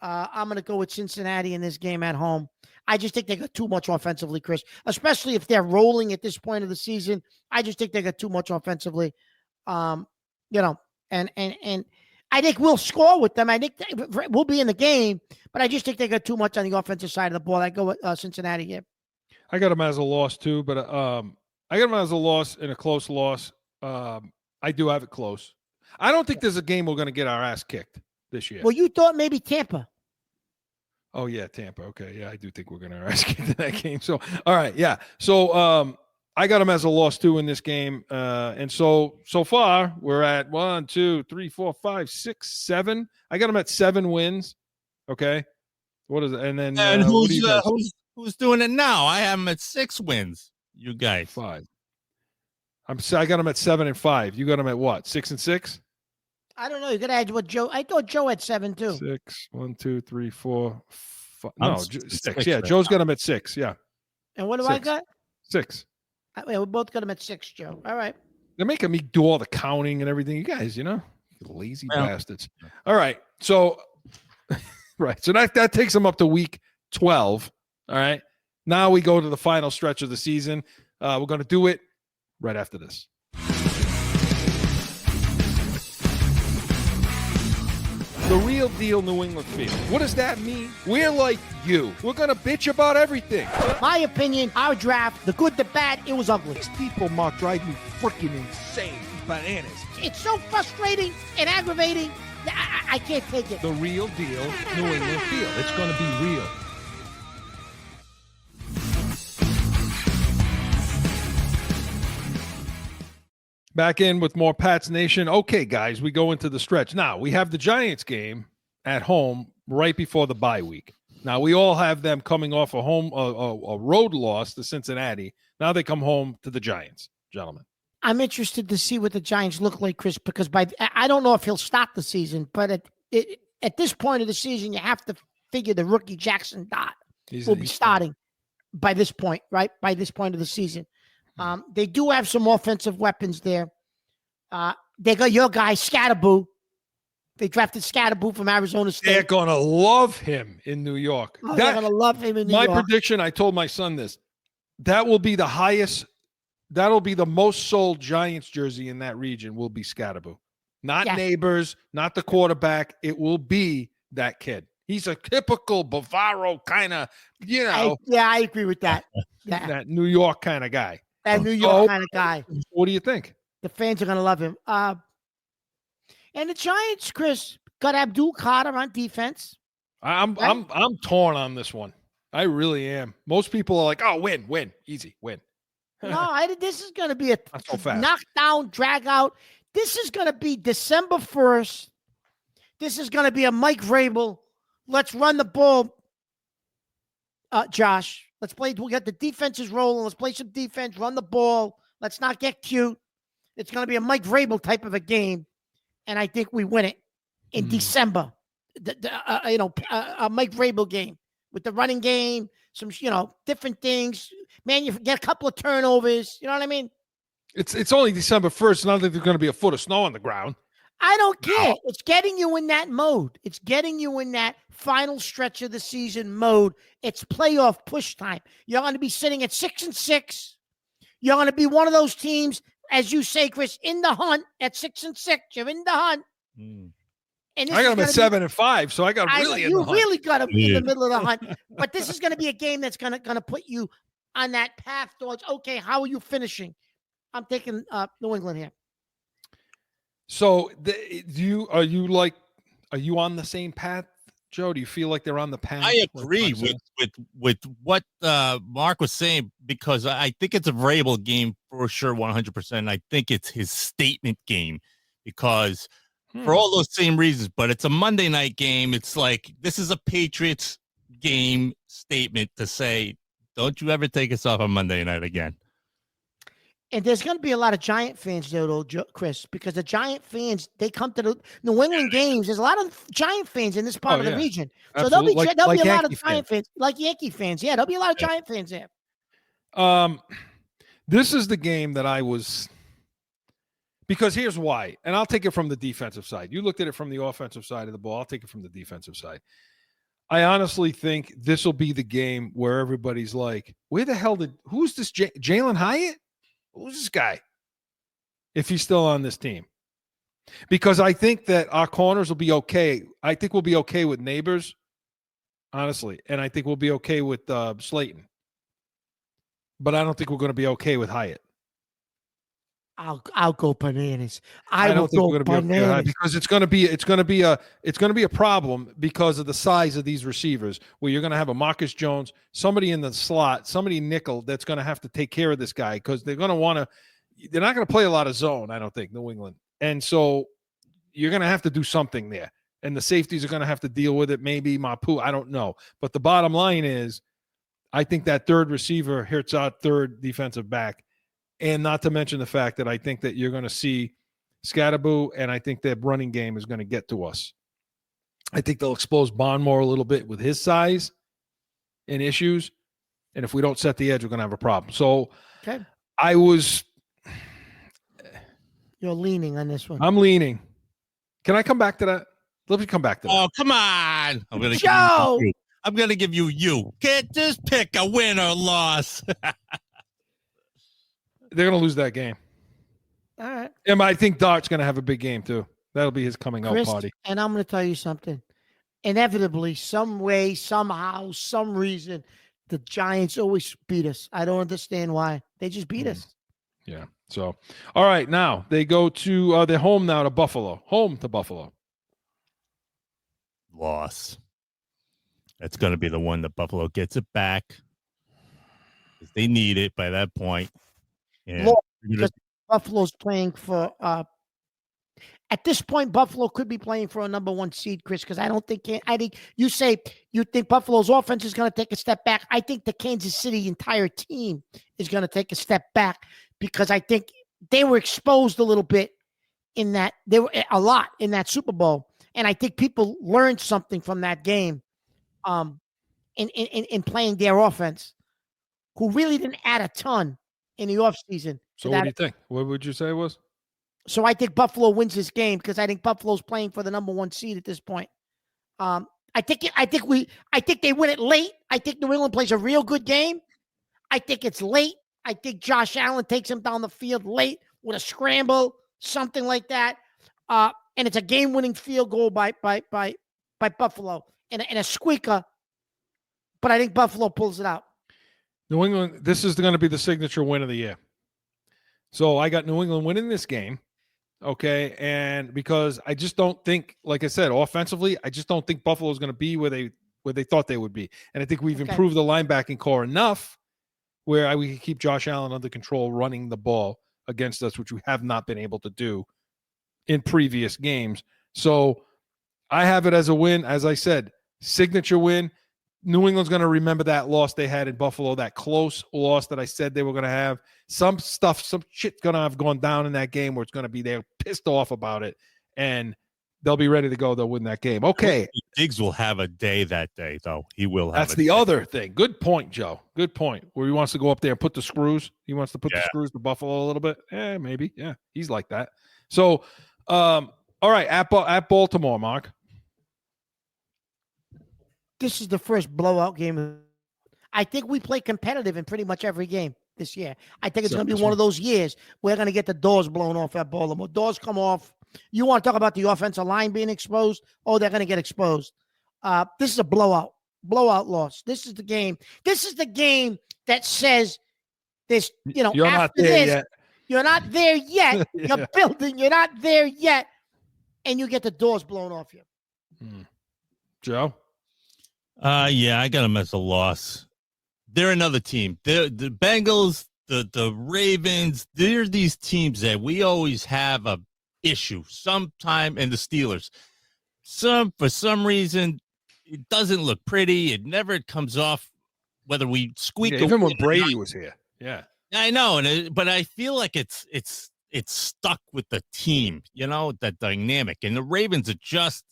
I'm going to go with Cincinnati in this game at home. I just think they got too much offensively, Chris, especially if they're rolling at this point of the season. I just think they got too much offensively. And I think we'll score with them. I think we'll be in the game, but I just think they got too much on the offensive side of the ball. I go with Cincinnati here. I got them as a loss too, but I got them as a loss and a close loss. I do have it close. I don't think there's a game we're going to get our ass kicked this year. Well, you thought maybe Tampa. Oh, yeah, Tampa. Okay, yeah, I do think we're going to ass kicked in that game. So, all right, yeah. So I got them as a loss, too, in this game. And so far, we're at 1, 2, 3, 4, 5, 6, 7. I got them at 7 wins. Okay. What is it? And then And what do you guys? who's doing it now? I have them at 6 wins. You guys. 5. I got them at 7 and 5. You got them at what? 6 and 6? I don't know. You got to add what Joe. I thought Joe had 7 too. 6. 1, 2, 3, 4, 5. I'm No, 6. 6. Yeah, Joe's got them at 6. Yeah, And what do I 6. got? 6. We both got him at 6, Joe. All right. They're making me do all the counting and everything. You guys, lazy Well. bastards. All right. So, right. So that takes them up to week 12. All right. Now we go to the final stretch of the season. We're going to do it right after this. The real deal New England field. What does that mean? We're like you. We're going to bitch about everything. My opinion, our draft, the good, the bad, it was ugly. These people, Mark, drive me freaking insane. Bananas. It's so frustrating and aggravating. I can't take it. The real deal New England field. It's going to be real. Back in with more Pats Nation. Okay, guys, we go into the stretch. Now, we have the Giants game at home right before the bye week. Now, we all have them coming off a road loss to Cincinnati. Now they come home to the Giants, gentlemen. I'm interested to see what the Giants look like, Chris, because I don't know if he'll start the season, but at this point of the season, you have to figure the rookie Jackson Dot will be starting by this point, right? By this point of the season. They do have some offensive weapons there. They got your guy, Scatterboo. They drafted Scatterboo from Arizona State. They're going to love him in New York. They're going to love him in New York. My prediction, I told my son this, that will be the highest, that'll be the most sold Giants jersey in that region will be Scatterboo. Not Neighbors, not the quarterback. It will be that kid. He's a typical Bavaro kind of, I agree with that. That New York kind of guy. That New York kind of guy. What do you think? The fans are going to love him. And the Giants, Chris, got Abdul Carter on defense. I'm torn on this one. I really am. Most people are like, "Oh, win, easy, win." No, this is going to be a so fast. knockdown, drag out. This is going to be December 1st. This is going to be a Mike Vrabel. Let's run the ball, Josh. Let's play. We'll get the defenses rolling. Let's play some defense. Run the ball. Let's not get cute. It's going to be a Mike Vrabel type of a game, and I think we win it in December. A Mike Vrabel game with the running game, some different things. Man, you get a couple of turnovers. You know what I mean? It's only December 1st. Not that there's going to be a foot of snow on the ground. I don't care. No. It's getting you in that mode. It's getting you in that final stretch of the season mode. It's playoff push time. You're going to be sitting at 6-6. You're going to be one of those teams, as you say, Chris, in the hunt at 6-6. You're in the hunt. And I got them at 7-5, so I got really in the hunt. You really got them in the middle of the hunt. But this is going to be a game that's going to put you on that path towards, okay, how are you finishing? I'm taking New England here. So, are you on the same path, Joe? Do you feel like they're on the path? I agree with what Mark was saying, because I think it's a Vrabel game for sure, 100%. I think it's his statement game because for all those same reasons, but it's a Monday night game. It's like, this is a Patriots game statement to say, don't you ever take us off on Monday night again. And there's going to be a lot of Giant fans there, though, Chris, because the Giant fans, they come to the New England games. There's a lot of Giant fans in this part of the region. So there'll be a lot of Giant fans, like Yankee fans. Yeah, there'll be a lot of Giant fans there. This is the game that I was – because here's why, and I'll take it from the defensive side. You looked at it from the offensive side of the ball. I'll take it from the defensive side. I honestly think this will be the game where everybody's like, where the hell who's this Jalen Hyatt? Who's this guy? If he's still on this team. Because I think that our corners will be okay. I think we'll be okay with Neighbors, honestly. And I think we'll be okay with Slayton. But I don't think we're going to be okay with Hyatt. I'll go bananas. I will don't think go we're going to be able to bananas. because it's going to be a problem because of the size of these receivers. Where you're going to have a Marcus Jones, somebody in the slot, somebody nickel that's going to have to take care of this guy because they're going to want to. They're not going to play a lot of zone, I don't think, New England, and so you're going to have to do something there. And the safeties are going to have to deal with it. Maybe Mapu, I don't know. But the bottom line is, I think that third receiver hits our third defensive back. And not to mention the fact that I think that you're going to see Scatterboo, and I think their running game is going to get to us. I think they'll expose Bondmore a little bit with his size and issues. And if we don't set the edge, we're going to have a problem. So Okay. You're leaning on this one. I'm leaning. Can I come back to that? Let me come back to that. Oh, come on. I'm going Joe! to give you you. Can't just pick a win or loss. They're going to lose that game. All right. And I think Dart's going to have a big game too. That'll be his coming out party. And I'm going to tell you something. Inevitably, some way, somehow, some reason, the Giants always beat us. I don't understand why. They just beat us. Yeah. So, all right. Now they go to they're home now to Buffalo. Home to Buffalo. Loss. That's going to be the one that Buffalo gets it back. They need it by that point. Yeah. Because Buffalo's playing for at this point, Buffalo could be playing for a number one seed, Chris, because I think you say you think Buffalo's offense is going to take a step back. I think the Kansas City entire team is going to take a step back because I think they were exposed a little bit in that they were a lot in that Super Bowl. And I think people learned something from that game in playing their offense, who really didn't add a ton in the offseason. So what do you think? What would you say it was? So I think Buffalo wins this game because I think Buffalo's playing for the number one seed at this point. I think they win it late. I think New England plays a real good game. I think it's late. I think Josh Allen takes him down the field late with a scramble, something like that. And it's a game-winning field goal by Buffalo and a squeaker. But I think Buffalo pulls it out. New England, this is going to be the signature win of the year. So I got New England winning this game, okay? And because I just don't think, like I said, offensively, I just don't think Buffalo is going to be where they thought they would be. And I think we've improved the linebacking core enough where we can keep Josh Allen under control running the ball against us, which we have not been able to do in previous games. So I have it as a win. As I said, signature win. New England's going to remember that loss they had in Buffalo, that close loss that I said they were going to have. Some shit's going to have gone down in that game where it's going to be they're pissed off about it, and they'll be ready to go. They'll win that game. Okay. Diggs will have a day that day, though. He will have That's the other thing. Good point, Joe. Good point. Where he wants to go up there and put the screws. He wants to put the screws to Buffalo a little bit. Yeah, maybe. Yeah, he's like that. So, all right, at Baltimore, Mark. This is the first blowout game. I think we play competitive in pretty much every game this year. I think it's going to be one of those years we're going to get the doors blown off at Baltimore. Doors come off. You want to talk about the offensive line being exposed? Oh, they're going to get exposed. This is a blowout loss. This is the game. This is the game that says this, you're not there yet. You're not there yet. You're building. You're not there yet. And you get the doors blown off you. Joe? Yeah, I got them as a loss. They're another team. The Bengals, the Ravens, they're these teams that we always have a issue sometime, and the Steelers. For some reason, it doesn't look pretty. It never comes off, whether we squeak. Even when Brady was here. Yeah. I know, but I feel like it's stuck with the team, that dynamic. And the Ravens are just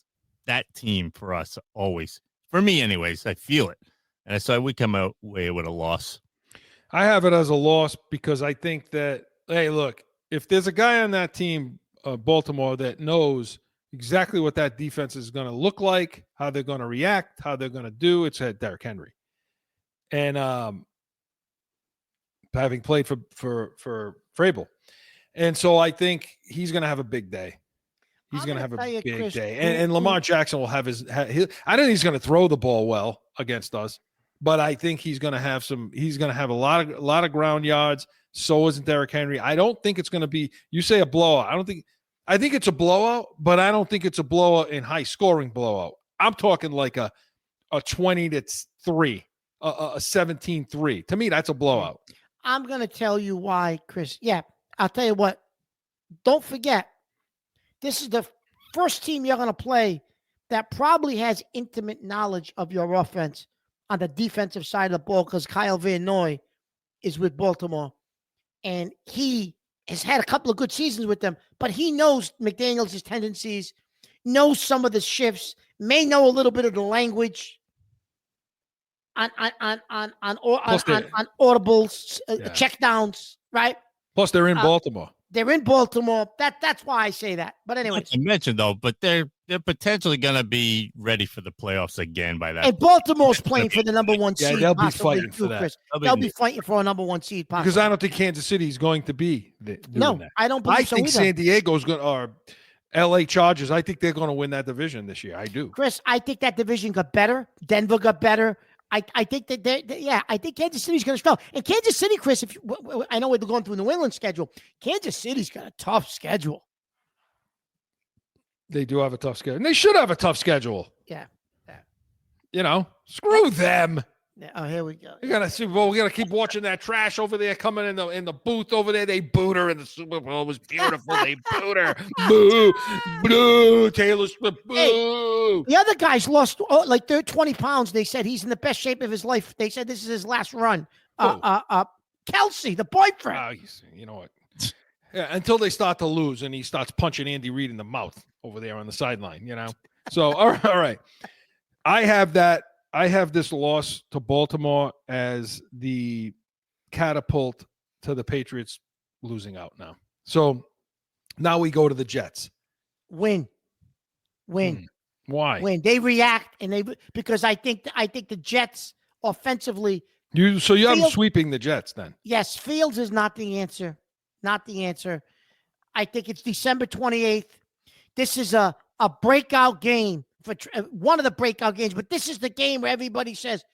that team for us always. For me, anyways, I feel it. And so we come away with a loss. I have it as a loss because I think that, hey, look, if there's a guy on that team, Baltimore, that knows exactly what that defense is going to look like, how they're going to react, how they're going to do, it's Derrick Henry. And having played for Vrabel. And so I think he's going to have a big day. He's going to have a big day. And Lamar Jackson will have his I don't think he's going to throw the ball well against us, but I think he's going to have a lot of ground yards, So isn't Derrick Henry. I don't think it's going to be, you say a blowout. I think it's a blowout, but I don't think it's a blowout in high scoring blowout. I'm talking like a 20-3, a 17-3. To me, that's a blowout. I'm going to tell you why, Chris. Yeah, I'll tell you what. Don't forget, this is the first team you're going to play that probably has intimate knowledge of your offense on the defensive side of the ball because Kyle Van Noy is with Baltimore. And he has had a couple of good seasons with them, but he knows McDaniels' tendencies, knows some of the shifts, may know a little bit of the language on audibles, checkdowns, right? Plus, they're in Baltimore. They're in Baltimore. That's why I say that. But anyways, I mentioned though, but they're potentially going to be ready for the playoffs again by that. And Baltimore's playing for the number one seed. They'll be fighting for that. Chris. They'll be fighting for a number one seed. Possibly. Because I don't think Kansas City is going to be doing that. I don't believe so I think either. San Diego's going to, or LA Chargers, I think they're going to win that division this year. I do. Chris, I think that division got better. Denver got better. I think that I think Kansas City's going to struggle. And Kansas City, Chris, I know we're going through New England's schedule. Kansas City's got a tough schedule. They do have a tough schedule. And they should have a tough schedule. Yeah. You know, screw them. Yeah. Oh, here we go. We got to Super Bowl. We got to keep watching that trash over there coming in the booth over there. They booed her in the Super Bowl. It was beautiful. They booed her. Boo, boo, Taylor Swift. Boo. Hey, the other guys lost like 20 pounds. They said he's in the best shape of his life. They said this is his last run. Kelsey, the boyfriend. You know what? Yeah, until they start to lose and he starts punching Andy Reid in the mouth over there on the sideline, you know? So, all right. I have this loss to Baltimore as the catapult to the Patriots losing out now. So now we go to the Jets. Win. Why? Win. They react because I think the Jets offensively. You have them sweeping the Jets then? Yes, Fields is not the answer. Not the answer. I think it's December 28th. This is a breakout game for one of the breakout games, but this is the game where everybody says,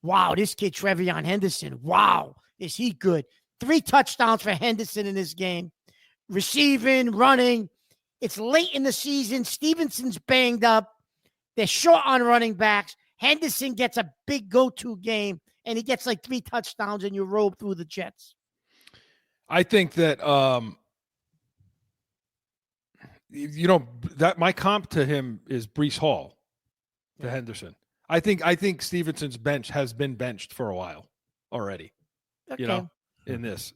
wow, this kid Trevion Henderson, wow, is he good? 3 touchdowns for Henderson in this game. Receiving, running. It's late in the season. Stevenson's banged up. They're short on running backs. Henderson gets a big go-to game, and he gets like 3 touchdowns, and you roll through the Jets. I think that that my comp to him is Breece Hall to Henderson. I think Stevenson's bench has been benched for a while already. Okay. You know, in this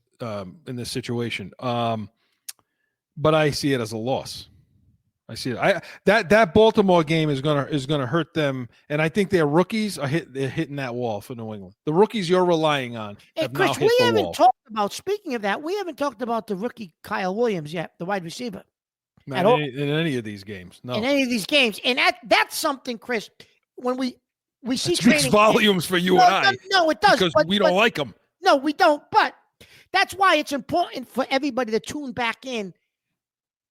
situation. But I see it as a loss. I see it. That Baltimore game is gonna hurt them, and I think their rookies they're hitting that wall for New England. The rookies you're relying on. Hey, Chris, we haven't talked about. Speaking of that, we haven't talked about the rookie Kyle Williams yet, the wide receiver. In any of these games, no. In any of these games, and that's something, Chris. When we see speaks volumes for you and I. No, it does because we don't like them. No, we don't. But that's why it's important for everybody to tune back in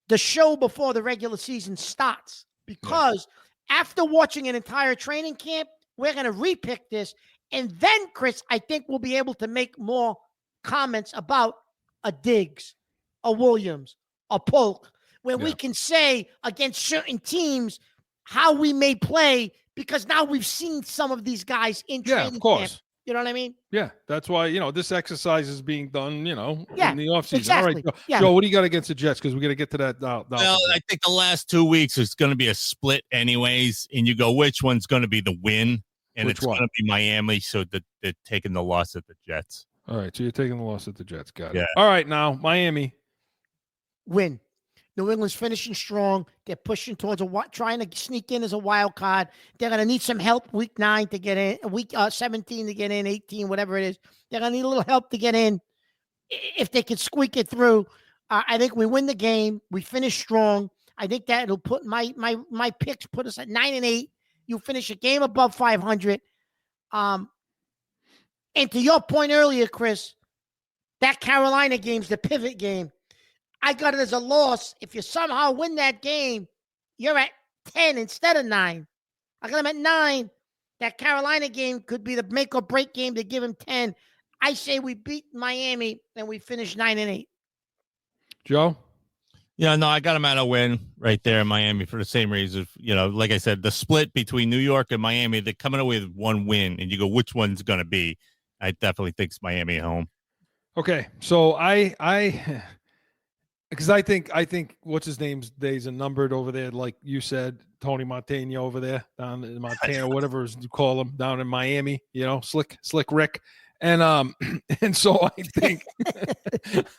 the show before the regular season starts, because after watching an entire training camp, we're going to repick this. And then, Chris, I think we'll be able to make more comments about a Diggs, a Williams, a Polk, where we can say against certain teams how we may play, because now we've seen some of these guys in training of course. camp. You know what I mean? Yeah, that's why, this exercise is being done, in the offseason. Exactly. All right, Joe, what do you got against the Jets? Because we got to get to that. Well, I think the last 2 weeks is going to be a split anyways, and you go, which one's going to be the win? And it's going to be Miami, so they're taking the loss at the Jets. All right, so you're taking the loss at the Jets. Got it. Yeah. All right, now, Miami. Win. New England's finishing strong. They're pushing towards trying to sneak in as a wild card. They're going to need some help week 9 to get in, week 17 to get in, 18, whatever it is. They're going to need a little help to get in. If they can squeak it through, I think we win the game. We finish strong. I think that it'll put my picks put us at 9-8. You finish a game above 500. And to your point earlier, Chris, that Carolina game's the pivot game. I got it as a loss. If you somehow win that game, you're at 10 instead of 9. I got them at 9. That Carolina game could be the make or break game to give him 10. I say we beat Miami and we finish 9-8. Joe? Yeah, no, I got them at a win right there in Miami for the same reason. Like I said, the split between New York and Miami, they're coming away with one win, and you go, which one's going to be? I definitely think it's Miami at home. Okay, so because I think what's his name's days are numbered over there, like you said, Tony Montana over there down in Montana, whatever you call him, down in Miami. Slick Rick, and so I think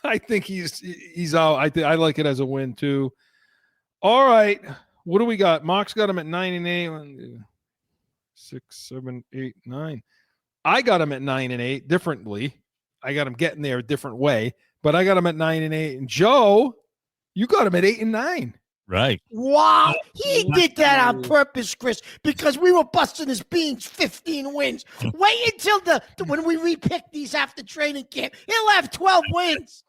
I think he's out. I like it as a win too. All right, what do we got? Mark's got him at 9-8. 6, 7, 8, 9. I got him at 9-8 differently. I got him getting there a different way, but I got him at 9-8. And Joe, you got him at 8-9. Right. Wow. He did that on purpose, Chris, because we were busting his beans 15 wins. Wait until when we repick these after training camp. He'll have 12 wins.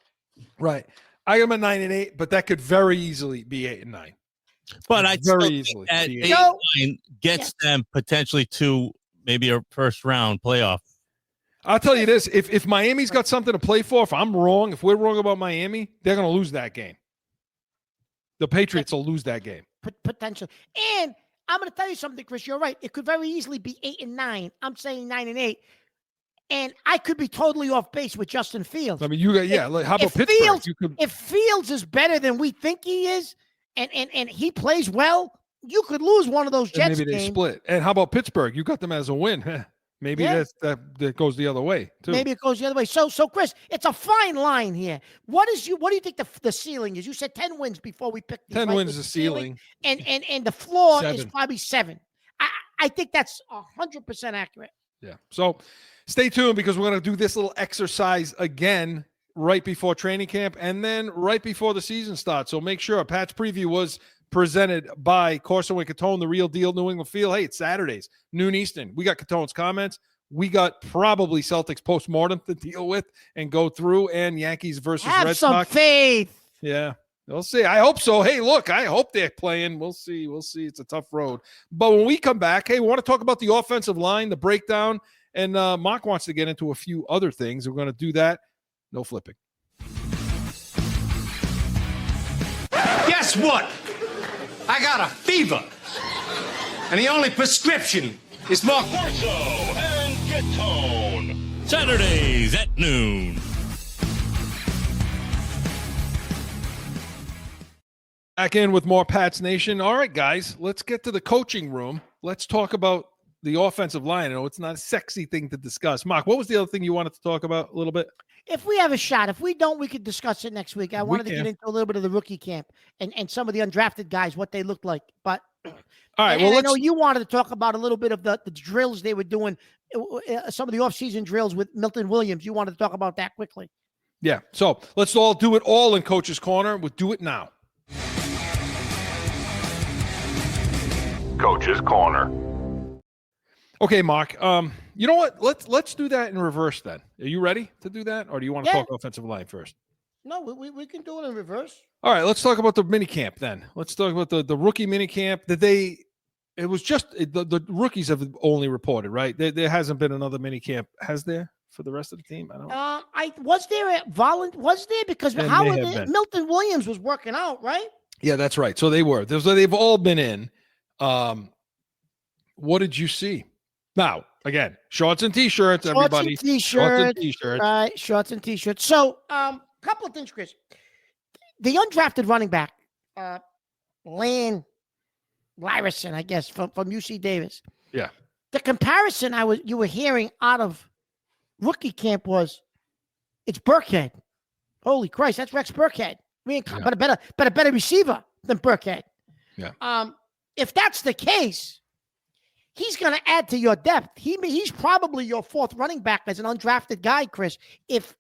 Right. I got him at 9-8, but that could very easily be 8-9. But I'd very still easily think that 8-9 gets them potentially to maybe a first round playoff. I'll tell you this, if Miami's got something to play for, if I'm wrong, if we're wrong about Miami, they're going to lose that game. The Patriots will lose that game. Potential. And I'm going to tell you something, Chris. You're right. It could very easily be 8-9. I'm saying 9-8. And I could be totally off base with Justin Fields. I mean, how about Pittsburgh? Fields, if Fields is better than we think he is, and he plays well, you could lose one of those Jets maybe they games. split. And how about Pittsburgh? You got them as a win. Maybe that goes the other way too. Maybe it goes the other way. So Chris, it's a fine line here. What do you think the ceiling is? You said 10 wins before we picked these, 10 right? wins is the ceiling. And the floor 7. is probably 7. I think that's 100% accurate. Yeah. So stay tuned because we're going to do this little exercise again right before training camp and then right before the season starts. So make sure Pat's preview was presented by CORSO and CATONE, the real deal New England feel. Hey, it's Saturdays, noon Eastern. We got CATONE's comments. We got probably Celtics postmortem to deal with and go through, and Yankees versus Red Sox. Have some faith. Yeah, we'll see. I hope so. Hey, look, I hope they're playing. We'll see. It's a tough road. But when we come back, hey, we want to talk about the offensive line, the breakdown, and Mark wants to get into a few other things. We're going to do that. No flipping. Guess what? I got a fever. And the only prescription is more CORSO and CATONE. Saturdays at noon. Back in with more Pats Nation. All right, guys, let's get to the coaching room. Let's talk about the offensive line. I know it's not a sexy thing to discuss. Mark, what was the other thing you wanted to talk about a little bit? If we have a shot, if we don't, we could discuss it next week. I wanted to get into a little bit of the rookie camp and some of the undrafted guys, what they looked like. But all right, I know you wanted to talk about a little bit of the drills they were doing, some of the offseason drills with Milton Williams. You wanted to talk about that quickly. Yeah, so let's all do it all in Coach's Corner. We'll do it now. Coach's Corner. Okay, Mark. You know what? Let's do that in reverse then. Are you ready to do that, or do you want to talk offensive line first? No, we can do it in reverse. All right, let's talk about the mini camp then. Let's talk about the rookie mini camp. It was just the rookies have only reported, right? There hasn't been another mini camp, has there, for the rest of the team? I don't know. Was there because Milton Williams was working out, right? Yeah, that's right. So they were. They've all been in. What did you see? Now, again, shorts and t-shirts, everybody. Shorts and t-shirts. Right, shorts and t-shirts. So, couple of things, Chris. The undrafted running back, Lane Lyerson, I guess, from UC Davis. Yeah. The comparison you were hearing out of rookie camp was, it's Burkhead. Holy Christ, that's Rex Burkhead. But a better receiver than Burkhead. Yeah. If that's the case, he's going to add to your depth. He's probably your fourth running back as an undrafted guy, Chris. If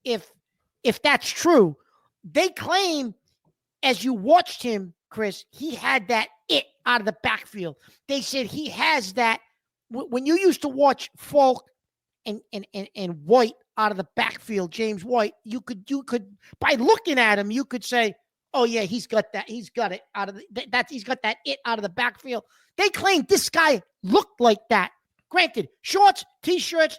that's true, they claim, as you watched him, Chris, he had that it out of the backfield. They said he has that. When you used to watch Falk and White out of the backfield, James White, you could by looking at him, you could say, oh yeah, he's got that. He's got it out of he's got that it out of the backfield. They claim this guy looked like that. Granted, shorts, t-shirts,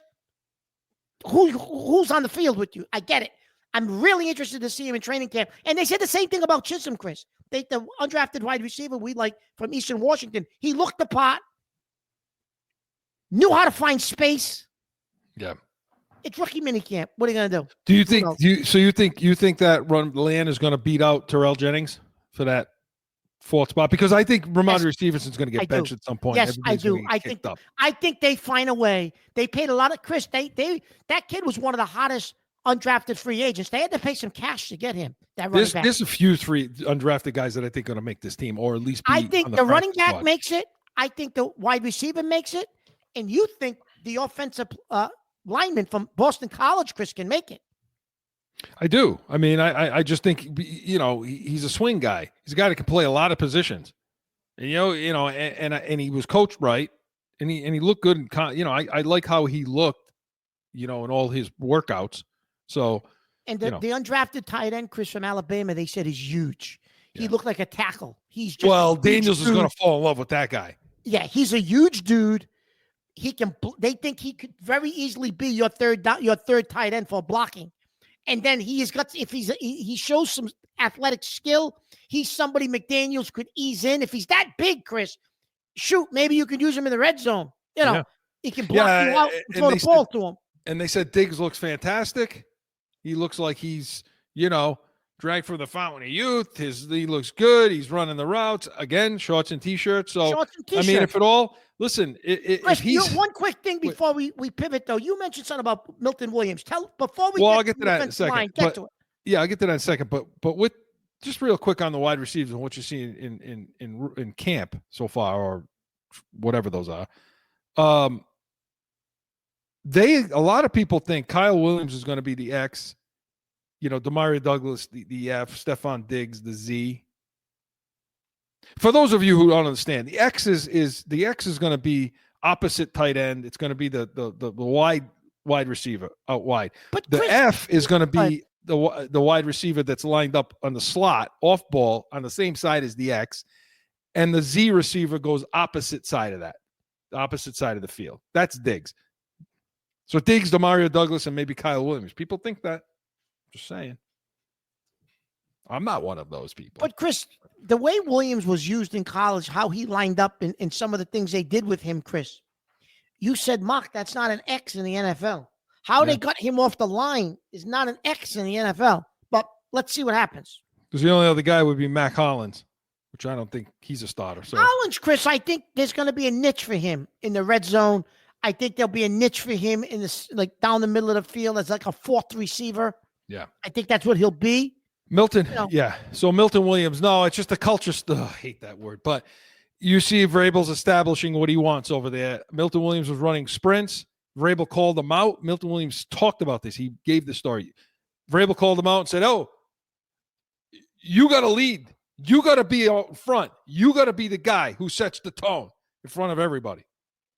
who's on the field with you. I get it. I'm really interested to see him in training camp. And they said the same thing about Chisholm, Chris. The undrafted wide receiver we like from Eastern Washington. He looked the part, knew how to find space. Yeah. It's rookie minicamp. What are you gonna do? Do you think you think that Land is going to beat out Terrell Jennings for that fourth spot? Because I think Ramondre Stevenson's going to get benched at some point. Yes, I do. I think they find a way. They paid a lot of Chris. That kid was one of the hottest undrafted free agents. They had to pay some cash to get him. There's a few three undrafted guys that I think are going to make this team, or at least I think the running back makes it. I think the wide receiver makes it, and you think the offensive lineman from Boston College, Chris, can make it. I do. I mean, I just think, he's a swing guy. He's a guy that can play a lot of positions, and and he was coached right, and he looked good. And I like how he looked, in all his workouts. So, and the undrafted tight end, Chris, from Alabama, they said is huge. He looked like a tackle. He's just Daniels is going to fall in love with that guy. Yeah, he's a huge dude. He can. They think he could very easily be your third tight end for blocking, and then he shows some athletic skill. He's somebody McDaniels could ease in if he's that big, Chris. Shoot, maybe you could use him in the red zone. He can block you out and throw the ball to him. And they said Diggs looks fantastic. He looks like he's dragged from the fountain of youth. He looks good. He's running the routes again, shorts and t-shirts. So I mean, if it all. Listen, one quick thing before we pivot, though. You mentioned something about Milton Williams. I'll get to that in a second. Yeah, I'll get to that in a second. But with just real quick on the wide receivers and what you see in camp so far, or whatever those are. A lot of people think Kyle Williams is going to be the X, Demario Douglas the F, Stephon Diggs the Z. For those of you who don't understand, the X is going to be opposite tight end. It's going to be the wide receiver out wide. But the F is going to be the wide receiver that's lined up on the slot off ball on the same side as the X, and the Z receiver goes opposite side of that, the opposite side of the field. That's Diggs. So Diggs, Demario Douglas, and maybe Kyle Williams. People think that. Just saying. I'm not one of those people. But, Chris, the way Williams was used in college, how he lined up in some of the things they did with him, Chris, you said, Mark, that's not an X in the NFL. How they got him off the line is not an X in the NFL. But let's see what happens. Because the only other guy would be Mac Hollins, which I don't think he's a starter. So Hollins, Chris, I think there's going to be a niche for him in the red zone. I think there'll be a niche for him in this, down the middle of the field as like a fourth receiver. Yeah. I think that's what he'll be. Milton, yeah. So Milton Williams, no, it's just the culture. I hate that word, but you see Vrabel's establishing what he wants over there. Milton Williams was running sprints. Vrabel called him out. Milton Williams talked about this. He gave the story. Vrabel called him out and said, "Oh, you got to lead. You got to be out in front. You got to be the guy who sets the tone in front of everybody."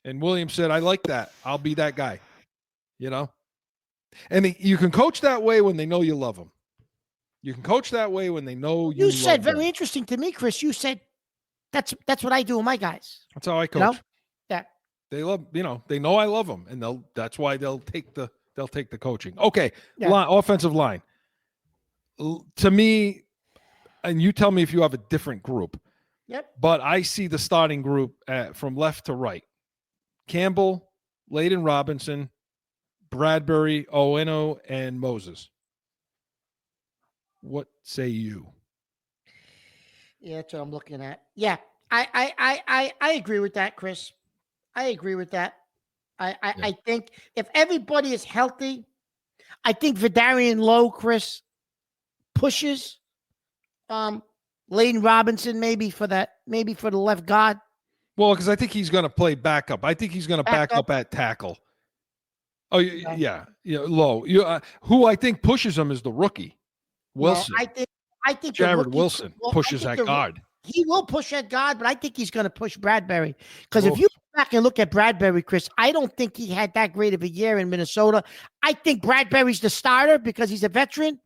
And Williams said, "I like that. I'll be that guy." And you can coach that way when they know you love them. You can coach that way when they know you. You said love very interesting to me, Chris. You said that's what I do with my guys. That's how I coach. Yeah. They love, they know I love them, and that's why they'll take the coaching. Okay, offensive line. To me, and you tell me if you have a different group. Yep. But I see the starting group from left to right: Campbell, Layden Robinson, Bradbury, Oweno, and Moses. What say you? Yeah, that's what I'm looking at. Yeah, I agree with that, Chris. I agree with that. I think if everybody is healthy, I think Vidarian Lowe, Chris, pushes Layden Robinson maybe for the left guard. Well, because I think he's going to play backup. I think he's going to back up at tackle. Oh, yeah, Lowe. Who I think pushes him is the rookie. Wilson. No, I think Jared Wilson pushes at guard. He will push at guard, but I think he's going to push Bradbury. Because if you go back and look at Bradbury, Chris, I don't think he had that great of a year in Minnesota. I think Bradbury's the starter because he's a veteran,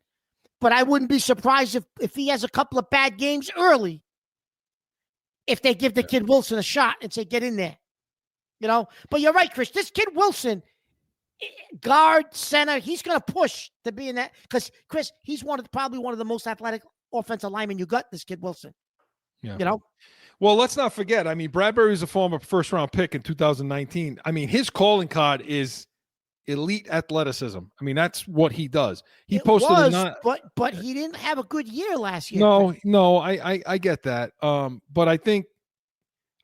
but I wouldn't be surprised if he has a couple of bad games early. If they give the kid Wilson a shot and say, get in there. But you're right, Chris. This kid Wilson, guard, center. He's going to push to be in that because Chris, he's probably one of the most athletic offensive linemen you got. This kid Wilson. Yeah. You know. Well, let's not forget. I mean, Bradbury is a former first-round pick in 2019. I mean, his calling card is elite athleticism. I mean, that's what he does. He posted but he didn't have a good year last year. No, I get that. But I think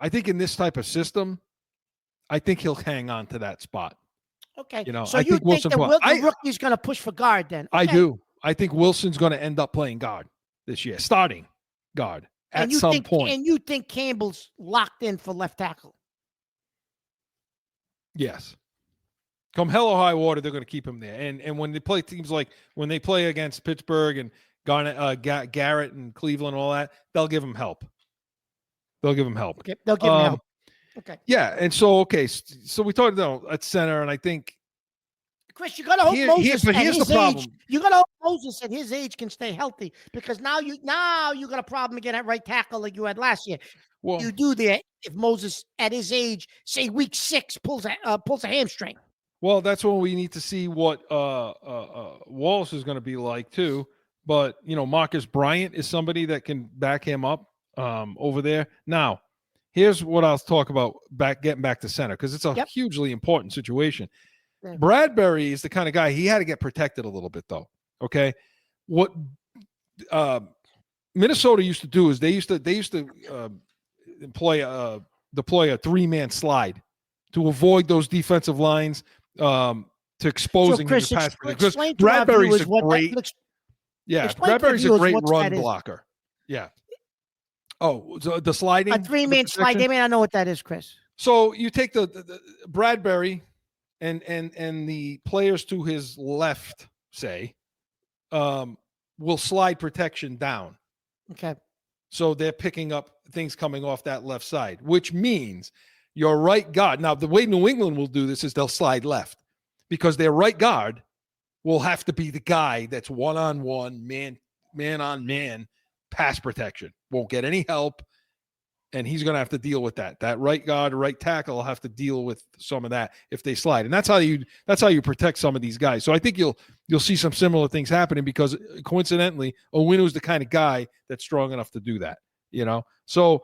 in this type of system, I think he'll hang on to that spot. Okay. You know, so I you think the rookie's going to push for guard then? Okay. I do. I think Wilson's going to end up playing guard this year, starting guard at some point. And you think Campbell's locked in for left tackle? Yes. Come hell or high water, they're going to keep him there. And when they play teams like when they play against Pittsburgh and Garrett and Cleveland and all that, they'll give him help. Okay, they'll give him help. Okay. Yeah, and so we talked about at center, and I think Chris, you got to hope Moses at his problem. age. You got to hope Moses at his age can stay healthy because now you got a problem again at right tackle like you had last year. Well, you do that if Moses at his age, say week 6, pulls a hamstring. Well, that's when we need to see what Wallace is going to be like too. But Marcus Bryant is somebody that can back him up over there. Now, here's what I'll talk about getting back to center because it's a hugely important situation. Yeah. Bradbury is the kind of guy he had to get protected a little bit though. Okay, what Minnesota used to do is they used to deploy a 3-man slide to avoid those defensive lines to exposing Chris, the pass. Because Bradbury's a great, Bradbury's a great run blocker. Yeah. Oh, so the sliding, a 3-man slide. They may not know what that is, Chris. So you take the Bradbury and the players to his left, say, will slide protection down. Okay. So they're picking up things coming off that left side, which means your right guard. Now, the way New England will do this is they'll slide left because their right guard will have to be the guy that's one-on-one, man-on-man pass protection. Won't get any help, and he's going to have to deal with that. That right guard, right tackle will have to deal with some of that if they slide, and that's how you protect some of these guys. So I think you'll see some similar things happening because coincidentally, Owinu's the kind of guy that's strong enough to do that. So.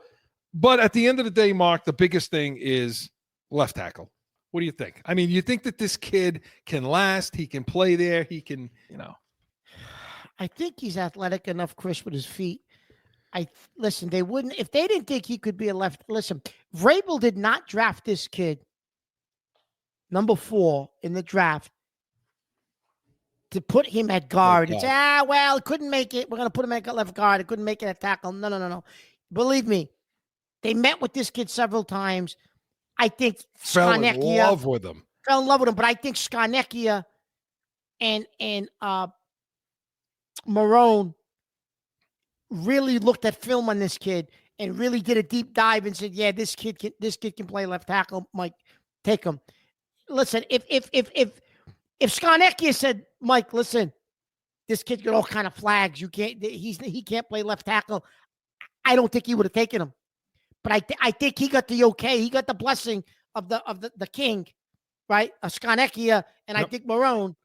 But at the end of the day, Mark, the biggest thing is left tackle. What do you think? I mean, you think that this kid can last? He can play there. He can, I think he's athletic enough, Chris, with his feet. Listen, they wouldn't, if they didn't think he could be a left. Listen, Vrabel did not draft this kid, number 4 in the draft, to put him at guard. It's, couldn't make it. We're going to put him at left guard. It couldn't make it at tackle. No. Believe me. They met with this kid several times. I think fell in love with him. But I think Scarnecchia and Marone really looked at film on this kid and really did a deep dive and said, "Yeah, this kid can play left tackle. Mike, take him." Listen, if Scarnecchia said, "Mike, listen, this kid got all kind of flags. He can't play left tackle," I don't think he would have taken him. But I think he got the okay. He got the blessing of the king, right? Scarnecchia and I think Marone.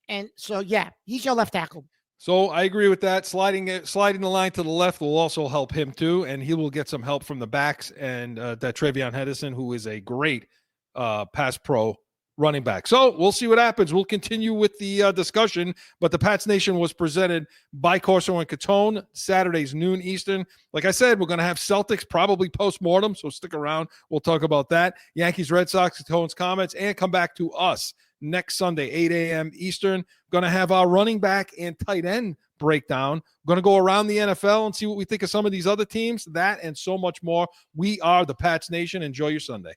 And so, he's your left tackle. So I agree with that. Sliding the line to the left will also help him too, and he will get some help from the backs and that Travion Henderson, who is a great pass pro running back. So we'll see what happens. We'll continue with the discussion, but the Pats Nation was presented by CORSO and CATONE, Saturdays, noon Eastern. Like I said, we're going to have Celtics probably post-mortem, so stick around. We'll talk about that. Yankees, Red Sox, CATONE's comments, and come back to us next Sunday, 8 a.m. Eastern. Going to have our running back and tight end breakdown. We're going to go around the NFL and see what we think of some of these other teams, that and so much more. We are the Pats Nation. Enjoy your Sunday.